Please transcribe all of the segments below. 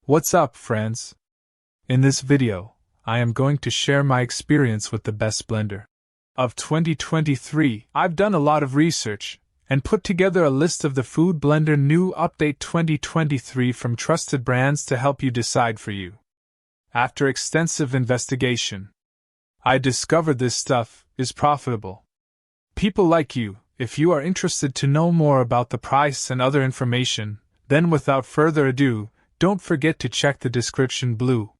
What's up, friends? In this video, I am going to share my experience with the best blender of 2023. I've done a lot of research and put together a list of the food blender new update 2023 from trusted brands to help you decide for you. After extensive investigation, I discovered this stuff is profitable. People like you, if you are interested to know more about the price and other information, then without further ado, don't forget to check the description below.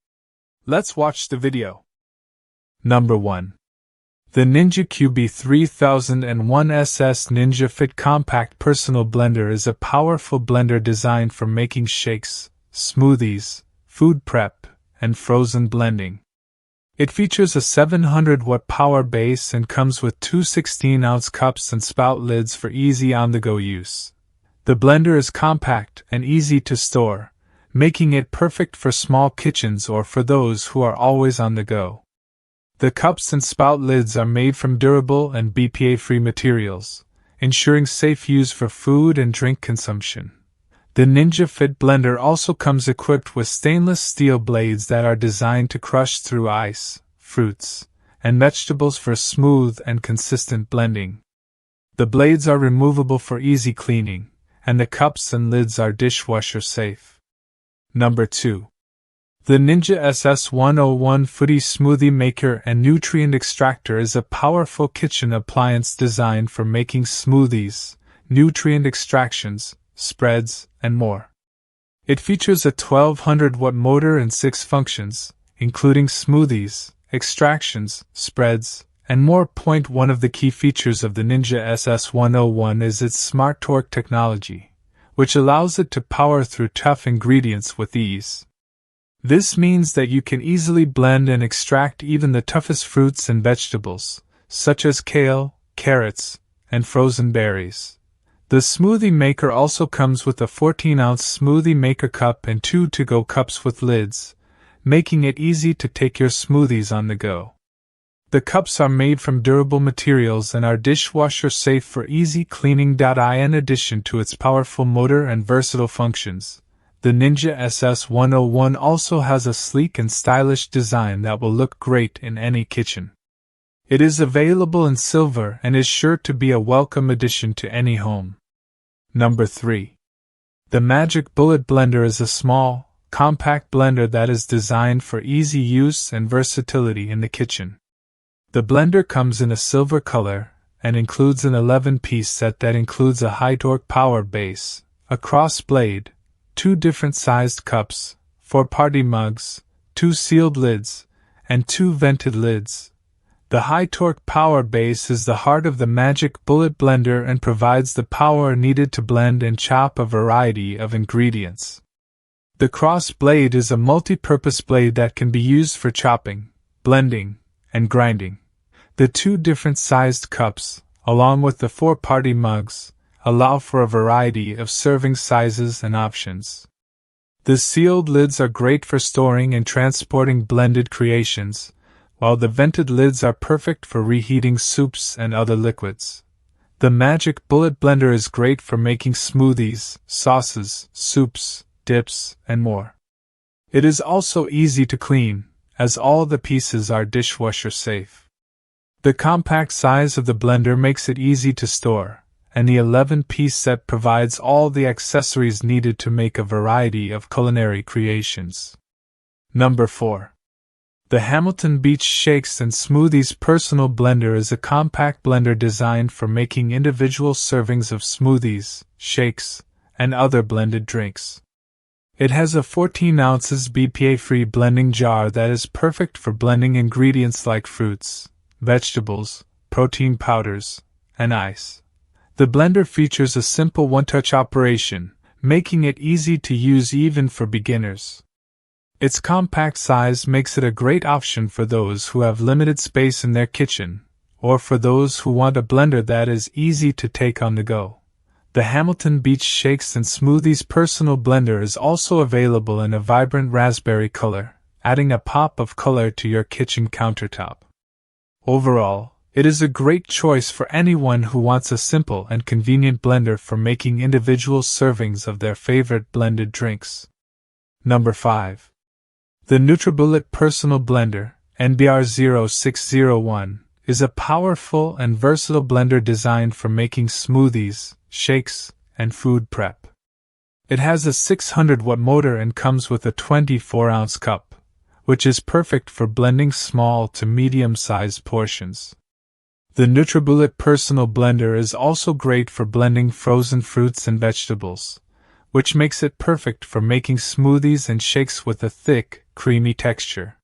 Let's watch the video. Number 1. The Ninja QB3001 SS Ninja Fit Compact Personal Blender is a powerful blender designed for making shakes, smoothies, food prep, and frozen blending. It features a 700-watt power base and comes with two 16-ounce cups and spout lids for easy on-the-go use. The blender is compact and easy to store, making it perfect for small kitchens or for those who are always on the go. The cups and spout lids are made from durable and BPA-free materials, ensuring safe use for food and drink consumption. The Ninja Fit blender also comes equipped with stainless steel blades that are designed to crush through ice, fruits, and vegetables for smooth and consistent blending. The blades are removable for easy cleaning, and the cups and lids are dishwasher safe. Number 2. The Ninja SS101 Footy Smoothie Maker and Nutrient Extractor is a powerful kitchen appliance designed for making smoothies, nutrient extractions, spreads, and more. It features a 1200-watt motor and 6 functions, including smoothies, extractions, spreads, and more. One of the key features of the Ninja SS101 is its Smart Torque technology, which allows it to power through tough ingredients with ease. This means that you can easily blend and extract even the toughest fruits and vegetables, such as kale, carrots, and frozen berries. The smoothie maker also comes with a 14-ounce smoothie maker cup and 2 to-go cups with lids, making it easy to take your smoothies on the go. The cups are made from durable materials and are dishwasher safe for easy cleaning. In addition to its powerful motor and versatile functions, the Ninja SS101 also has a sleek and stylish design that will look great in any kitchen. It is available in silver and is sure to be a welcome addition to any home. Number 3. The NutriBullet blender is a small, compact blender that is designed for easy use and versatility in the kitchen. The blender comes in a silver color and includes an 11-piece set that includes a high-torque power base, a cross blade, 2 different sized cups, 4 party mugs, 2 sealed lids, and 2 vented lids. The high-torque power base is the heart of the NutriBullet blender and provides the power needed to blend and chop a variety of ingredients. The cross blade is a multi-purpose blade that can be used for chopping, blending, and grinding. The 2 different sized cups, along with the 4 party mugs, allow for a variety of serving sizes and options. The sealed lids are great for storing and transporting blended creations, while the vented lids are perfect for reheating soups and other liquids. The NutriBullet blender is great for making smoothies, sauces, soups, dips, and more. It is also easy to clean, as all the pieces are dishwasher safe. The compact size of the blender makes it easy to store, and the 11-piece set provides all the accessories needed to make a variety of culinary creations. Number 4. The Hamilton Beach Shakes and Smoothies Personal Blender is a compact blender designed for making individual servings of smoothies, shakes, and other blended drinks. It has a 14 ounces BPA-free blending jar that is perfect for blending ingredients like fruits, vegetables, protein powders, and ice. The blender features a simple one-touch operation, making it easy to use even for beginners. Its compact size makes it a great option for those who have limited space in their kitchen, or for those who want a blender that is easy to take on the go. The Hamilton Beach Shakes and Smoothies Personal Blender is also available in a vibrant raspberry color, adding a pop of color to your kitchen countertop. Overall, it is a great choice for anyone who wants a simple and convenient blender for making individual servings of their favorite blended drinks. Number 5. The NutriBullet Personal Blender, NBR0601, is a powerful and versatile blender designed for making smoothies, shakes, and food prep. It has a 600-watt motor and comes with a 24-ounce cup, which is perfect for blending small to medium-sized portions. The NutriBullet Personal Blender is also great for blending frozen fruits and vegetables, which makes it perfect for making smoothies and shakes with a thick, creamy texture.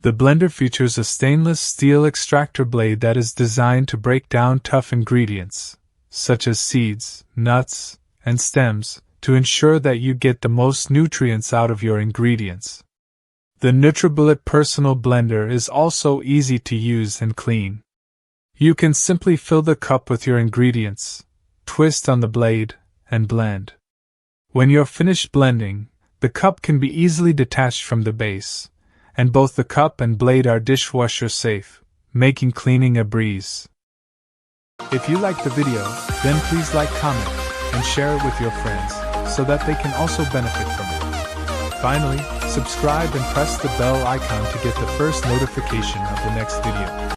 The blender features a stainless steel extractor blade that is designed to break down tough ingredients, such as seeds, nuts, and stems, to ensure that you get the most nutrients out of your ingredients. The NutriBullet Personal Blender is also easy to use and clean. You can simply fill the cup with your ingredients, twist on the blade, and blend. When you're finished blending, the cup can be easily detached from the base, and both the cup and blade are dishwasher safe, making cleaning a breeze. If you liked the video, then please like, comment, and share it with your friends, so that they can also benefit from it. Finally, subscribe and press the bell icon to get the first notification of the next video.